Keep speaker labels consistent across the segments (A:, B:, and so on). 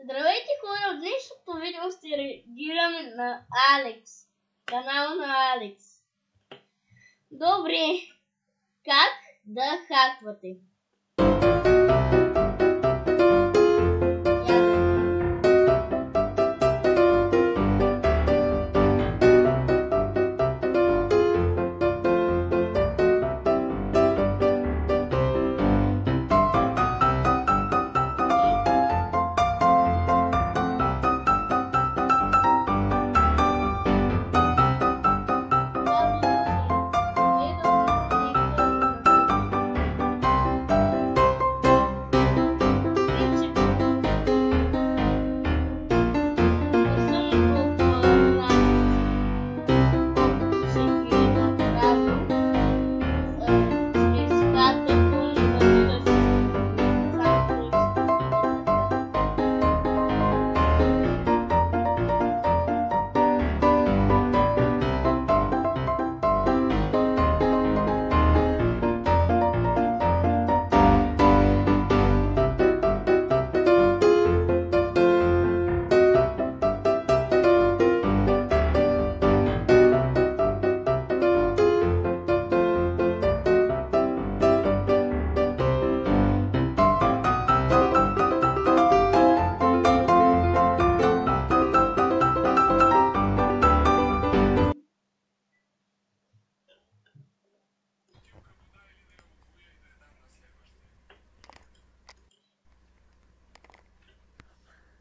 A: Здравейте хора, в днешното видео ще реагираме на Алекс. Канала на Алекс. Добре, как да хаквате?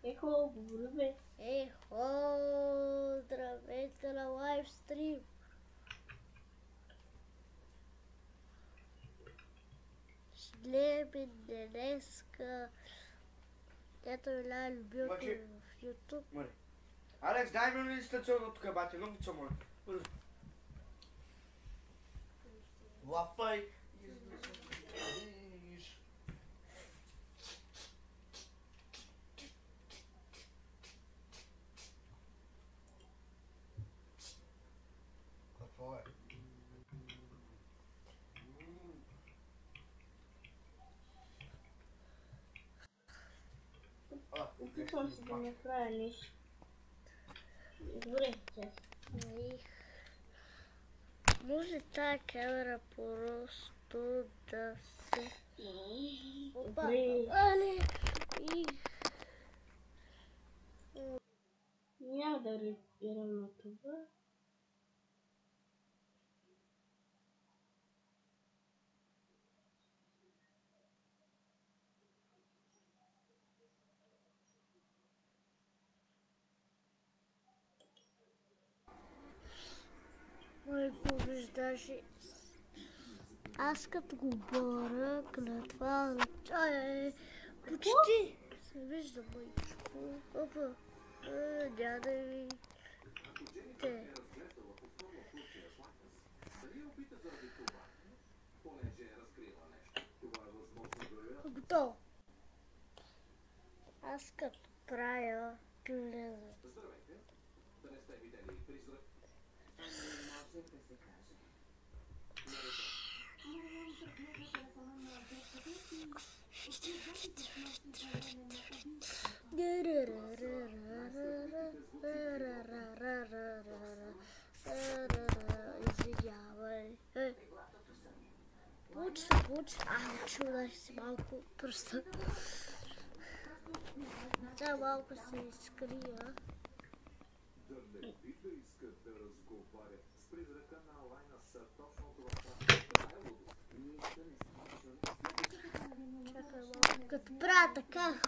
A: Ехо, говори бе.
B: Ехо, здравейте на лайвстрим. Ще гледаме днеска. Ето е най-любимото в YouTube.
C: Алекс, дай ми инвестиционно тук, бати, много че моля. Лапай. Какво е?
A: Опитвам се да направя нещо. Добре, чакай.
B: Може тази камера просто да се...
A: Добре.
B: Але!
A: Няма да реагирам на това.
B: Мой побеждаше. Аз като го бора, клетва, почти се вижда мъчко. Опа, дяда ми. Те. Готово. Аз като правя гледа. Извинявай. Получи. Чудах си малко пръста. Сега малко се изкрия. Чакай малко, като правя така.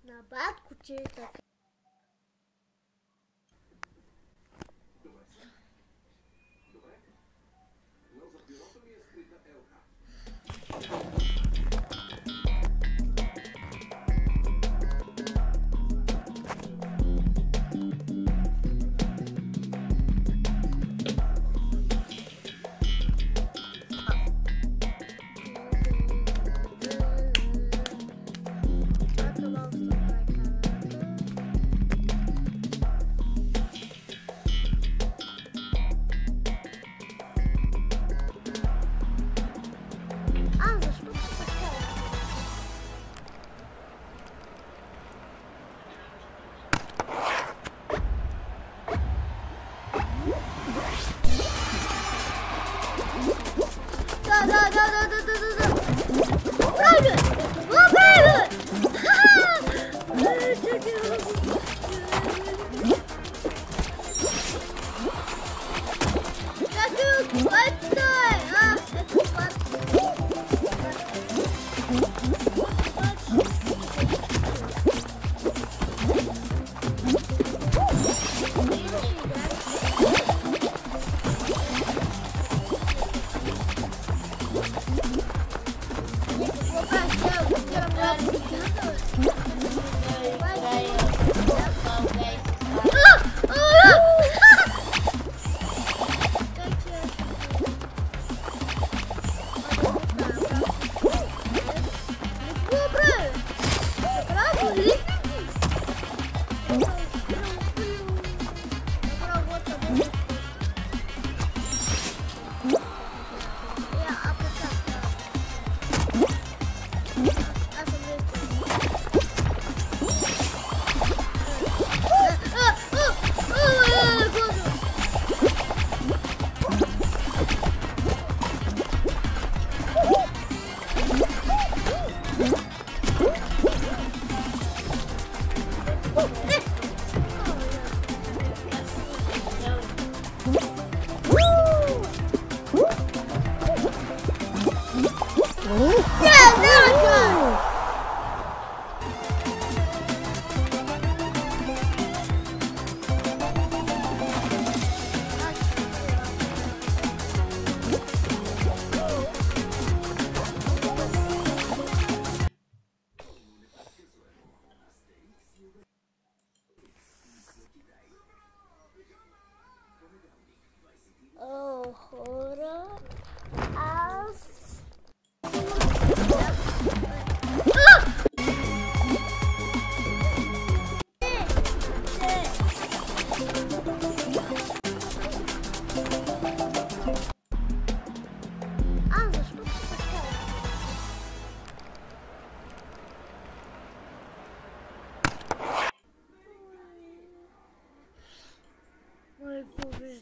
B: На батко, че е така. Чакай малко да правя камерата.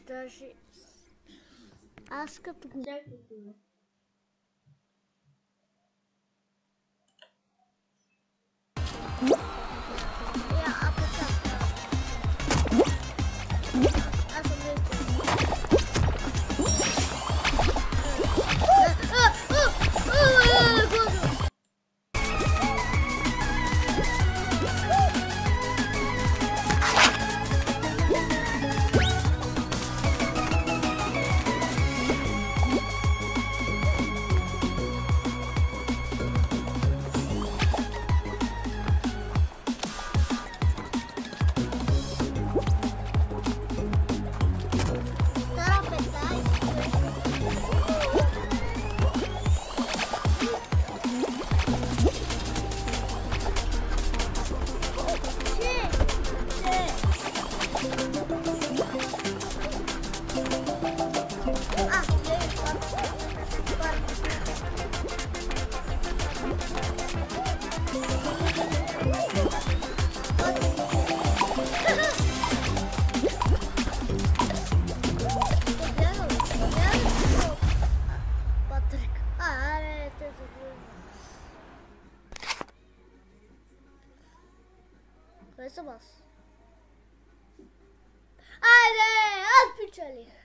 B: Даже аз като го... Кой съм аз? Айде, аз печелих!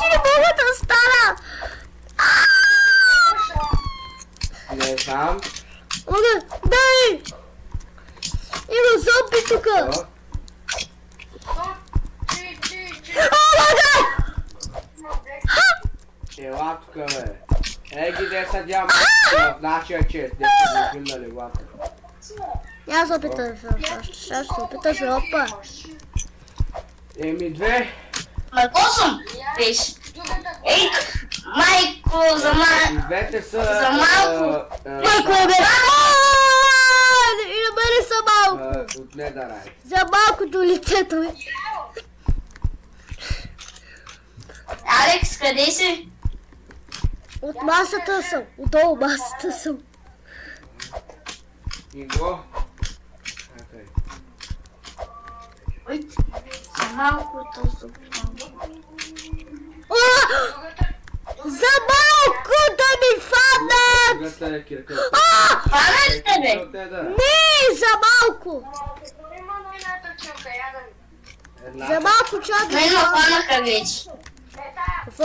B: че не мога да стана!
C: Не знам.
B: Дай! Има зомби тука!
C: Ела тука, бе. Ей ги де са диаманти в нашия чест, де са го гимнали лапа.
B: Я се опитам, ще се опиташ, опа.
C: Еми две.
D: Ма съм? Виж. Ей, майко, за
C: И двете са...
D: За малко.
B: Майко е бе! И на мене са малко.
C: Отне да рай.
B: За малкото лицето ми.
D: Алекс, къде си?
B: От масата съм. Отдолу масата съм.
C: И го. Чакай.
D: Ой, за малкото съм.
B: За малко да ми фаднат!
C: Другата е кирка.
D: Фанеш тебе?
C: Отне да.
B: Не, за малко.
C: Една.
B: За малко чакай.
D: Мен ме фанаха вече.
B: Какво?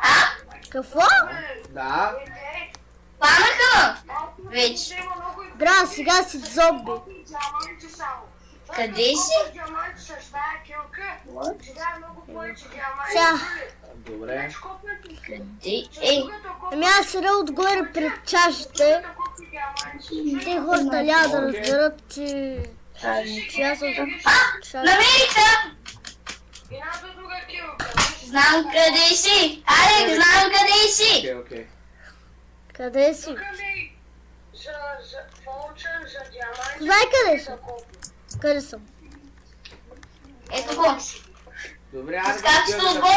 D: А?
B: Какво?
C: Да.
D: Хванаха вече.
B: Бра, сега си зомби.
D: Къде си?
B: Сега.
C: Добре.
D: Къде?
B: Ами аз седа отгоре пред чашите. Те хората няма да разберат, че аз съм чаша.
D: Намериха! Знам къде си! Алекс, знам къде си!
C: Окей.
B: Къде си? Знай къде съм. Къде съм?
D: Ето го.
C: Добре, айде
D: Скачате
C: да
D: отгоре!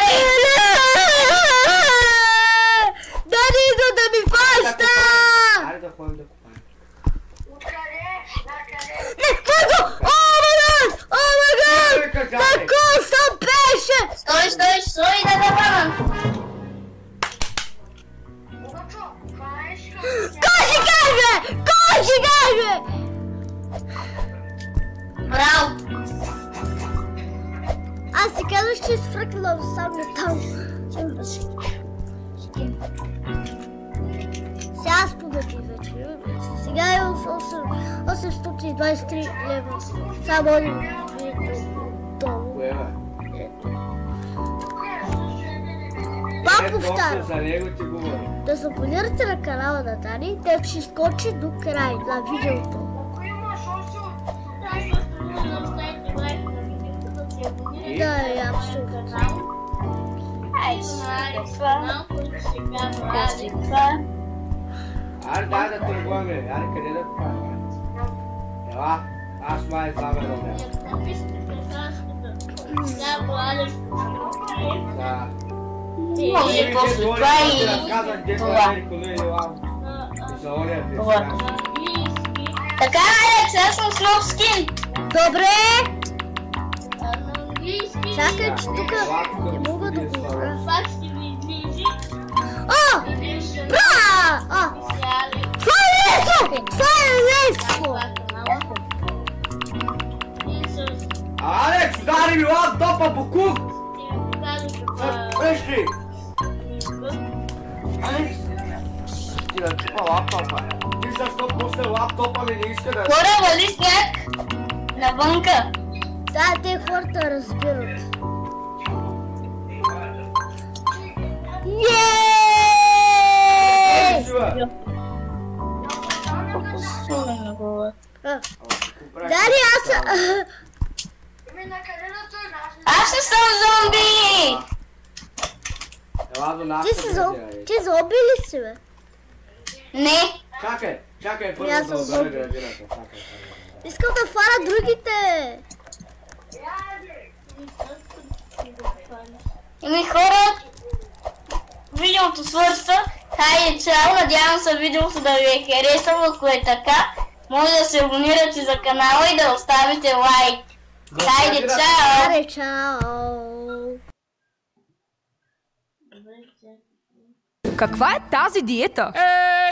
B: Дали идва да ми фаща!
C: Айде да ходим да купаем.
B: О май гад! Тако съм беше!
D: Стой да забавам!
B: Кой ще каже? Кой ще каже?
D: Браво!
B: Аз си казваш, че свръкнал сам на там. Сега аз победих вече. Сега е 823 лева. Само един долу.
C: Кое бе?
B: Пак
C: Точно
B: повтарям.
C: за него ти говори.
B: Да се абонирате на канала на Дани, те ще скочи до край на видеото. Да, е абсолютно.
C: Айде дай да търгуваме. Айде къде да купаем? Ела, аз това знам едно място. Да.
D: Може после това и
C: разказвам дето
D: това.
C: Америка, но е ела. И за ория
D: Това. Така, Алекс, аз съм с нов скин.
B: Добре! Чакай, че тук не мога да го говоря. О! Бра! Това е лесно! Това е лесно!
C: Алекс, удари ми лаптопа букук! Вижте! Алекс! Ти да чупа лаптопа. Ти защо пусне лаптопа ми не иска да...
D: Хора, вали сняг навънка.
B: Да, те хората разбират. Еее! Дали аз...
D: Аз не съм зомби!
C: Ела до нас.
B: Ти си зомби? Ти зомби ли си, бе?
D: Не.
C: Чакай, първо
B: Аз
C: да
B: съм
C: обера
B: зомби.
C: градината. Чакай.
B: Искам да фана другите!
D: Ами хора, видеото свършва. Хайде, чао, надявам се видеото да ви е харесало, ако е така. Може да се абонирате за канала и да оставите лайк. Хайде, чао!
B: Аре, чао!
E: Каква е тази диета?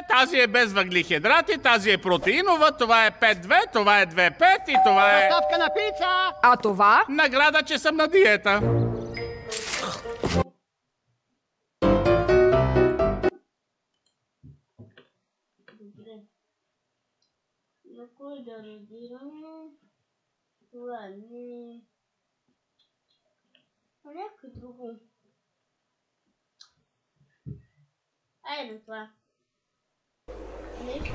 F: Тази е без въглехидрати, тази е протеинова, това е 5-2, това е 2-5 и това е...
G: Доставка на пица!
E: А това?
F: Награда, че съм на диета.
A: Добре. На кой да радираме? Това не... А някой друго. Айде това. Нещо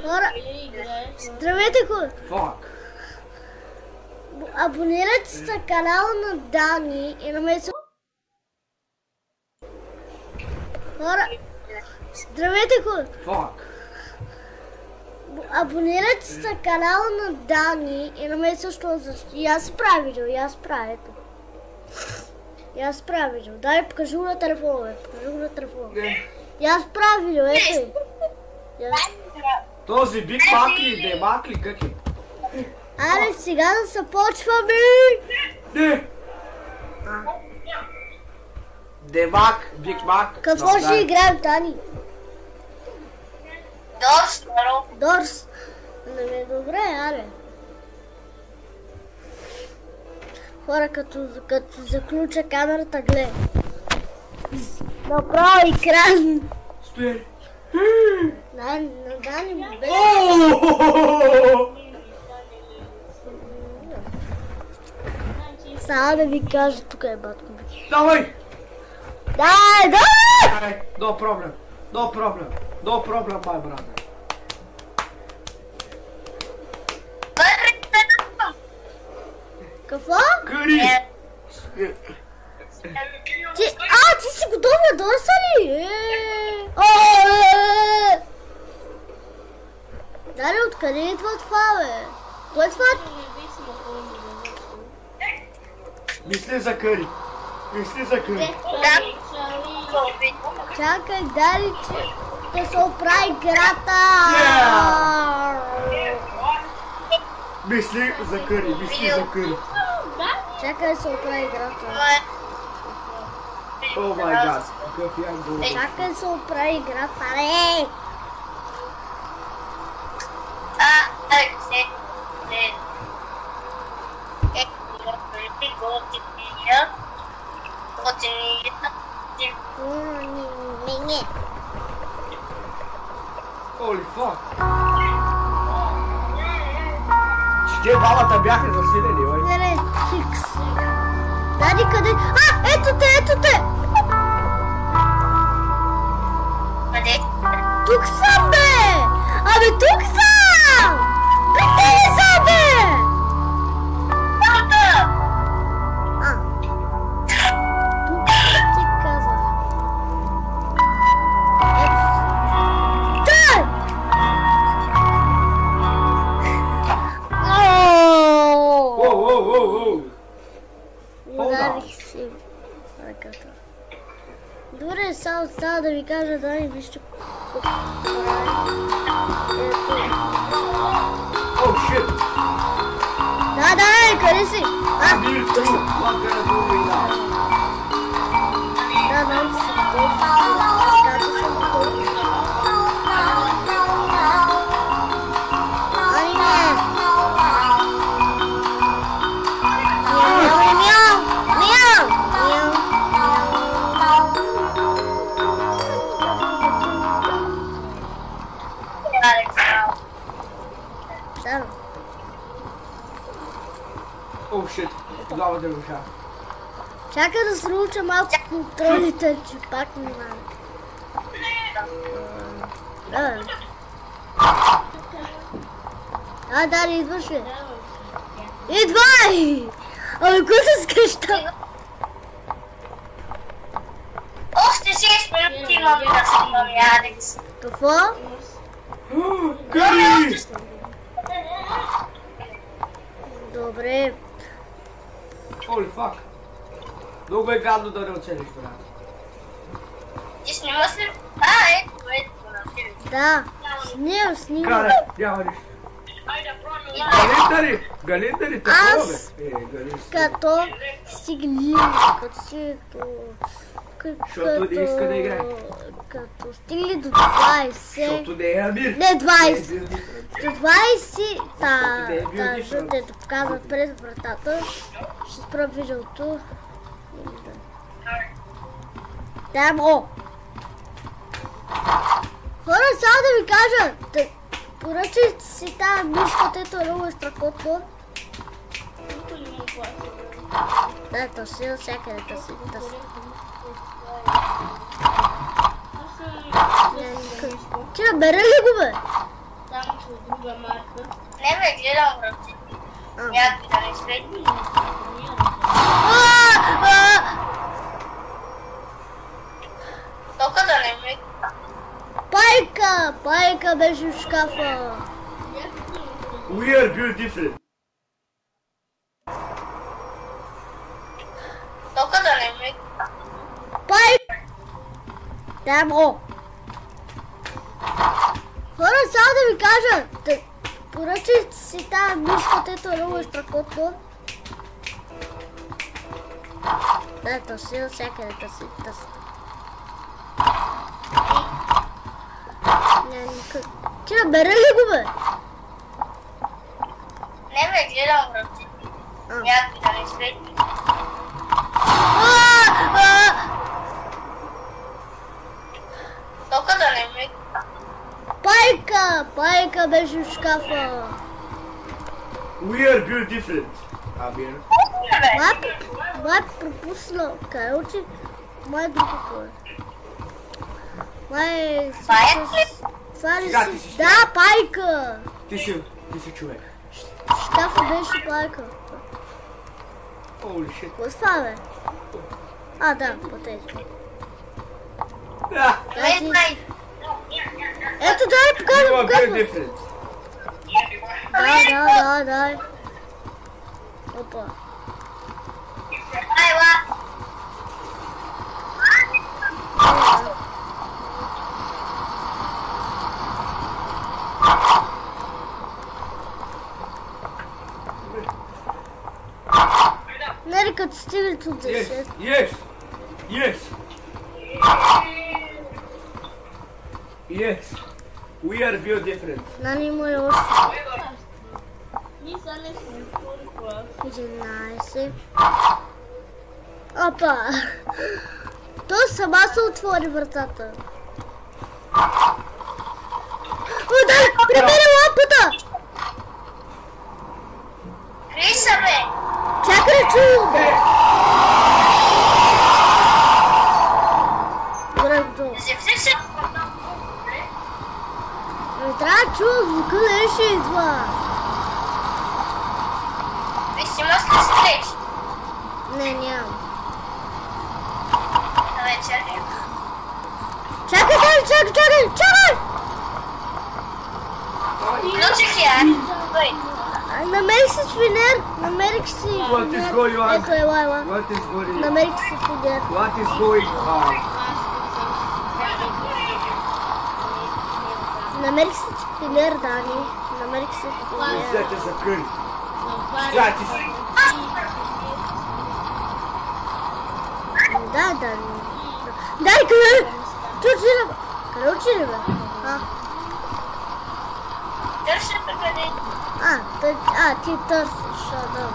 B: Хора,
A: играеш.
B: здравейте хора!
C: Фак.
B: Абонирайте се на канала на Дани и намесвайте... Хора, здравейте хора!
C: Фак.
B: Абонирайте се на канала на Дани и намесващо за... И аз правя видео, и аз правя ето. И аз правя видео. Дай, покажи го на телефона, бе. Покажи го на телефона. И аз правя видео, ето.
C: Този Биг Мак ли, Демак ли, как е?
B: Аре, сега да се почваме!
C: Не! Демак, Биг Мак.
B: Какво ще играем, Тани? Дорс. Не, добре, аре. Хора, като заключа камерата, гледай. Направо екран.
C: Стои.
B: Дани без... Само да ви кажа, тук е батко.
C: Давай!
B: Дай!
C: No problem, my brother.
B: Какво?
C: Къри!
B: Ти си готов на дорса ли? Дали, откъде идва това, бе? Кой е това?
C: Мисли за къри.
B: Чакай, Дали, че да се оправи играта!
C: Мисли за къри.
B: Чакай да се оправи играта.
C: О май гад, какъв я го.
B: Чакай да се оправи играта, бе!
C: Holy fuck. Те двамата бяха засилени, ой.
B: Не, хикс. Дали, къде? Ето те! Тук съм, бе! Абе, тук съм! При тебе съм, бе! Тук ти казах. Тай! Ударих си ръката. Добре, само да ви кажа, Дани, вижте колко
C: Oh shit.
B: Да, къде си?
C: Амир, true. What gonna do we now?
B: Да, Дани си готов. Така че съм готов. Ай, не! Мяу! Само.
C: Oh shit. Тогава да руша.
B: Чакай да се науча малко контролите, че пак не знам. Дали, идваш ли? Идвай! Абе, кой се скреща?
D: Още 6 минути имам да снимам, Алекс.
B: Какво?
C: Къри!
B: Добре.
C: Holy fuck. Много е гадно да не оцелиш, брат.
D: Ти снимаш ли? Ето на филм.
B: Да. Снимам.
C: Кара, няма нищо. Галиндари, такова бе.
B: Аз като си глин,
C: Защото не иска да играе.
B: Като стигли до 20.
C: Защото не е Амир.
B: Не, 20. До 20,
C: не е бил дишан.
B: да те показват пред вратата. Ще спра видеото. Да, бро. Хора, само да ви кажа, поръчайте си тази мишка, тето е много страхотно. Да, търси навсякъде, търси. Ти набере ли го, бе?
A: Там с друга марка.
D: Не ме гледам връбци. Някакви да не свети. Тока да не ме...
B: Пайка беше в шкафа.
C: We are built different.
D: Тока да не ме...
B: Да, бро. Хора, само да ви кажа, поръчайте си тази мишка, тето е много страхотно. Да, търси навсякъде, търси. Ти набере ли го, бе?
D: Не ме гледам връбци. Някакви да не свети. Тока да свалим.
B: Пайка беше в шкафа.
C: We are built different. Абир.
B: Май пропусна. Къде учи? Май другото е. Май... Това ли
C: Сега ти
B: си?
C: си
B: Да, Пайка!
C: Ти си човек.
B: В шкафа беше Пайка.
C: Holy shit.
B: Какво е това, бе? А, да, пътечка.
C: Да.
B: Ето, дай,
C: You
B: покажа,
C: are built
B: покажа.
C: different.
B: Дай. Опа.
D: Айла.
B: Нали като стигнете от 10.
C: Yes. We are built different.
B: Нали има и още
A: Ние са не сме втори клас.
B: 11. Опа! То сама се отвори вратата. О, да! Прибери лампата!
D: Криса, бе.
B: Чакай, чу! Добре, готово.
D: Взех се.
B: Не трябва да чува звука, не ще идва.
D: Виж, имаш ли стрич?
B: Не, нямам.
D: На вечер.
B: Чакай!
D: Включих я. Стой.
B: Намерих си свинер.
C: What is going on?
B: Ето, ела.
C: What is going on?
B: Намерих си свинер.
C: What is going on?
B: Намерих си свинер, Дани. Намерих си свинер.
C: Излете за къли. Излете си.
B: Да, Дани. Дай, къде? Къде учи ли, бе?
D: Търся къде.
B: Ти търсиш, да.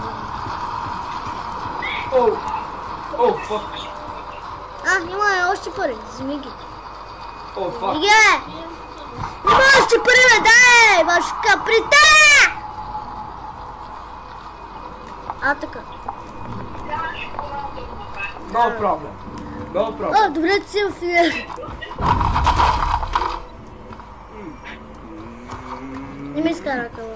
C: Oh, fuck.
B: Има още пари. Вземи ги.
C: Oh, fuck.
B: Иге! Има още пари, бе, дай! Ваши каприте! Така.
C: No problem.
B: Добре, ти си в финер. Не ми изкара къла.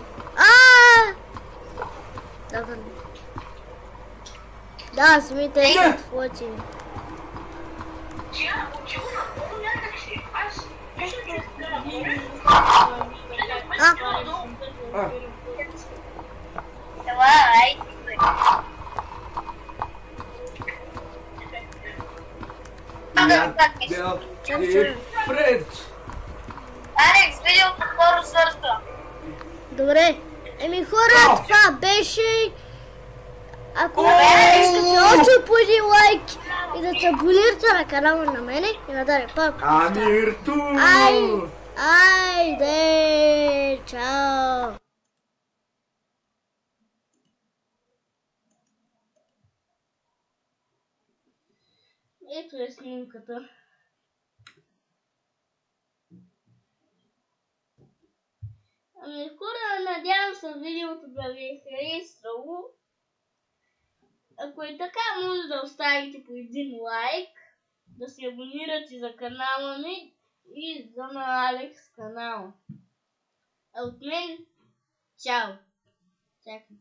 B: Да, вземите твоите.
D: Давай.
C: Фред!
D: Алекс, видеото скоро свършва.
B: Добре. Хора, това беше. Ако искате още по един лайк и да се абонирате на канала на мене и на Дария Папа.
C: Амирту!
B: Айде! Чао!
A: Ето е снимката. Хора, надявам се видеото да ви е харесало. Ако е така, може да оставите по един лайк, да се абонирате за канала ми и за на Алекс канала. А от мен, чао! Чакай.